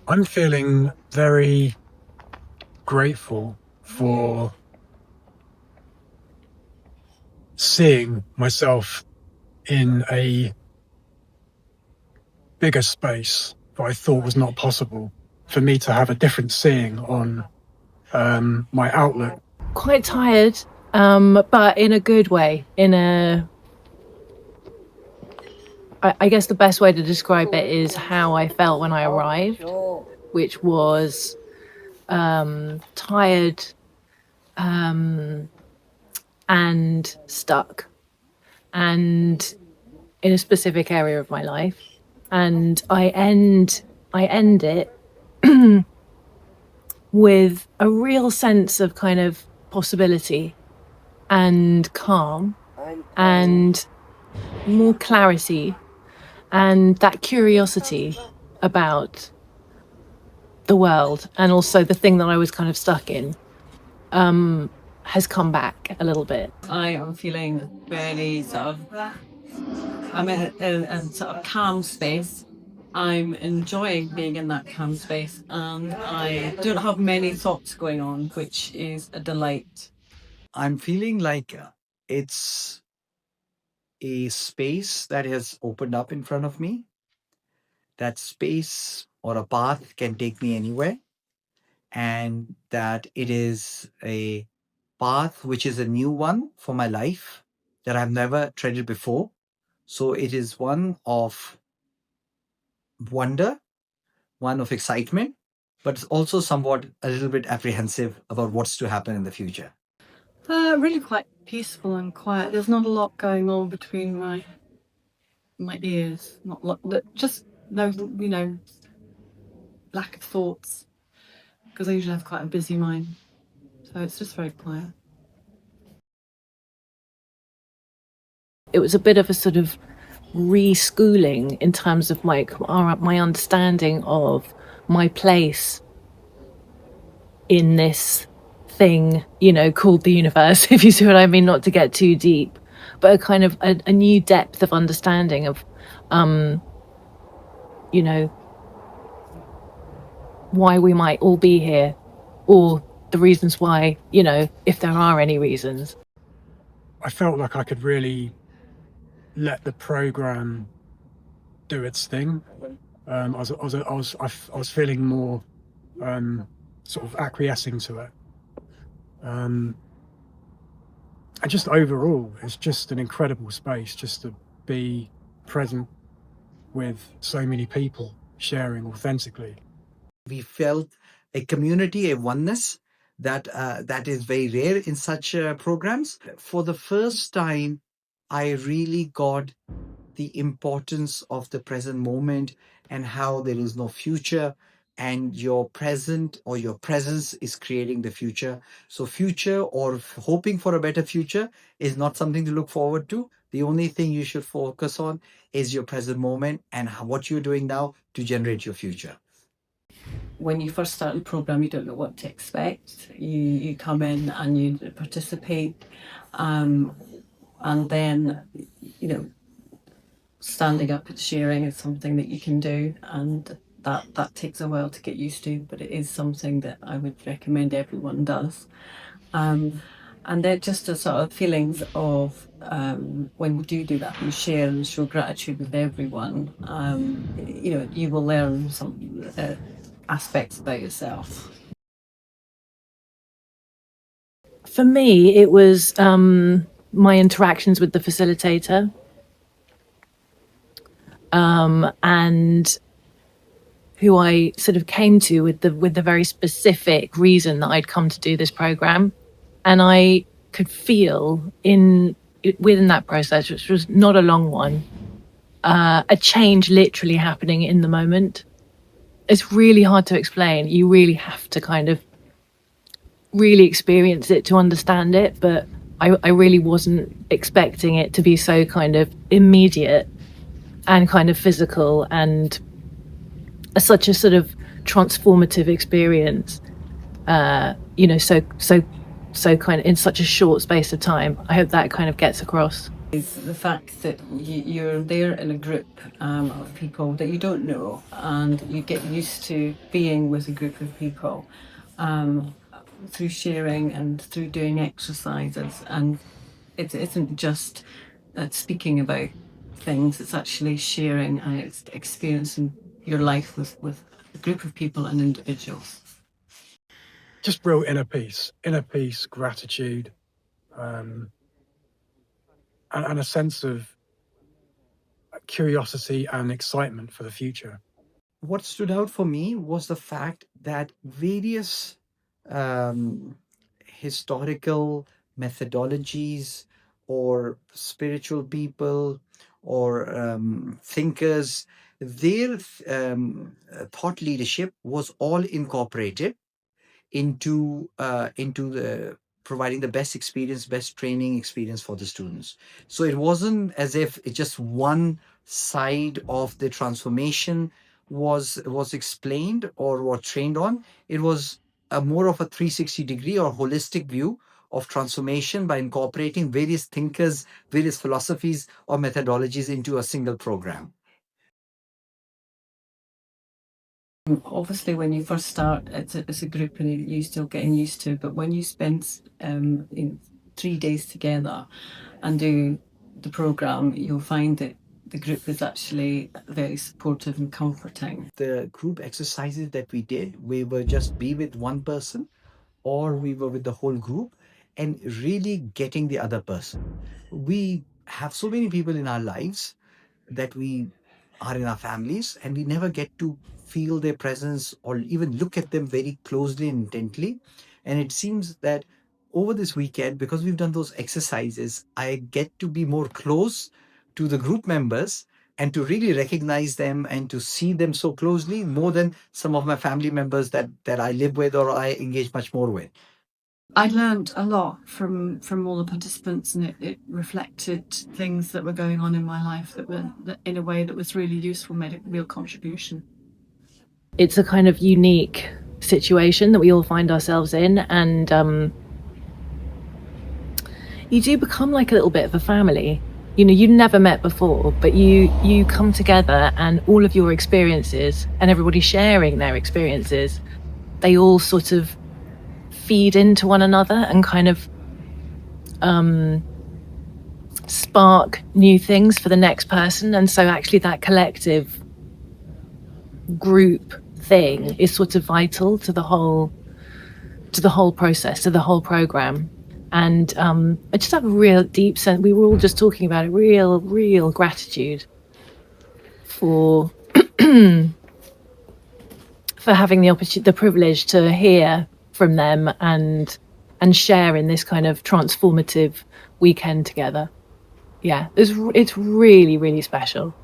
I'm feeling very grateful for seeing myself in a bigger space that I thought was not possible, for me to have a different seeing on my outlook. Quite tired, but in a good way. I guess the best way to describe it is how I felt when I arrived, which was tired and stuck, and in a specific area of my life. And I end it with a real sense of kind of possibility and calm and more clarity, and that curiosity about the world, and also the thing that I was kind of stuck in has come back a little bit. I am feeling very I'm in a sort of calm space. I'm enjoying being in that calm space, and I don't have many thoughts going on, which is a delight. I'm feeling like it's a space that has opened up in front of me. That space or a path can take me anywhere, and that it is a path which is a new one for my life that I've never treaded before. So it is one of wonder, one of excitement, but it's also somewhat a little bit apprehensive about what's to happen in the future. Really quite peaceful and quiet. There's not a lot going on between my ears. Not a lot, just no, lack of thoughts, because I usually have quite a busy mind. So it's just very quiet. It was a bit of a sort of reschooling in terms of my understanding of my place in this thing, called the universe, if you see what I mean, not to get too deep, but a kind of a new depth of understanding of, why we might all be here, or the reasons why, if there are any reasons. I felt like I could really let the program do its thing. I was feeling more sort of acquiescing to it. And just overall, it's just an incredible space just to be present with so many people sharing authentically. We felt a community, a oneness that is very rare in such programs. For the first time, I really got the importance of the present moment and how there is no future, and your present or your presence is creating the future. So future or hoping for a better future is not something to look forward to. The only thing you should focus on is your present moment and what you're doing now to generate your future. When you first start the program, you don't know what to expect. You come in and you participate, and then standing up and sharing is something that you can do, and that takes a while to get used to, but it is something that I would recommend everyone does. And then just the sort of feelings of when you do that, you share and show gratitude with everyone. You will learn some aspects about yourself. For me, it was my interactions with the facilitator, and who I sort of came to with the very specific reason that I'd come to do this program. And I could feel within that process, which was not a long one, a change literally happening in the moment. It's really hard to explain. You really have to kind of really experience it to understand it, but I really wasn't expecting it to be so kind of immediate and kind of physical, and such a sort of transformative experience, so kind of in such a short space of time. I hope that kind of gets across. is the fact that you're there in a group of people that you don't know, and you get used to being with a group of people through sharing and through doing exercises. And it isn't just speaking about things, it's actually sharing and experiencing your life with a group of people and individuals. Just real inner peace, gratitude, and a sense of curiosity and excitement for the future. What stood out for me was the fact that various historical methodologies or spiritual people or thinkers, their thought leadership was all incorporated into the providing the best experience, best training experience for the students. So it wasn't as if it just one side of the transformation was explained or was trained on. It was a more of a 360-degree or holistic view of transformation by incorporating various thinkers, various philosophies or methodologies into a single program. Obviously, when you first start, it's a group and you're still getting used to it. But when you spend 3 days together and do the program, you'll find that the group is actually very supportive and comforting. The group exercises that we did, we were just be with one person or we were with the whole group and really getting the other person. We have so many people in our lives that we are in our families and we never get to feel their presence or even look at them very closely and intently. And it seems that over this weekend, because we've done those exercises, I get to be more close to the group members and to really recognize them and to see them so closely more than some of my family members that I live with or I engage much more with. I learned a lot from all the participants, and it reflected things that were going on in my life that in a way that was really useful, made a real contribution. It's a kind of unique situation that we all find ourselves in, and you do become like a little bit of a family. You know, you've never met before, but you come together and all of your experiences and everybody sharing their experiences, they all sort of feed into one another and kind of spark new things for the next person. And so actually that collective group thing is sort of vital to the whole process, to the whole program. And I just have a real deep sense, we were all just talking about it, real gratitude for for having the privilege to hear from them and share in this kind of transformative weekend together. Yeah, it's really special.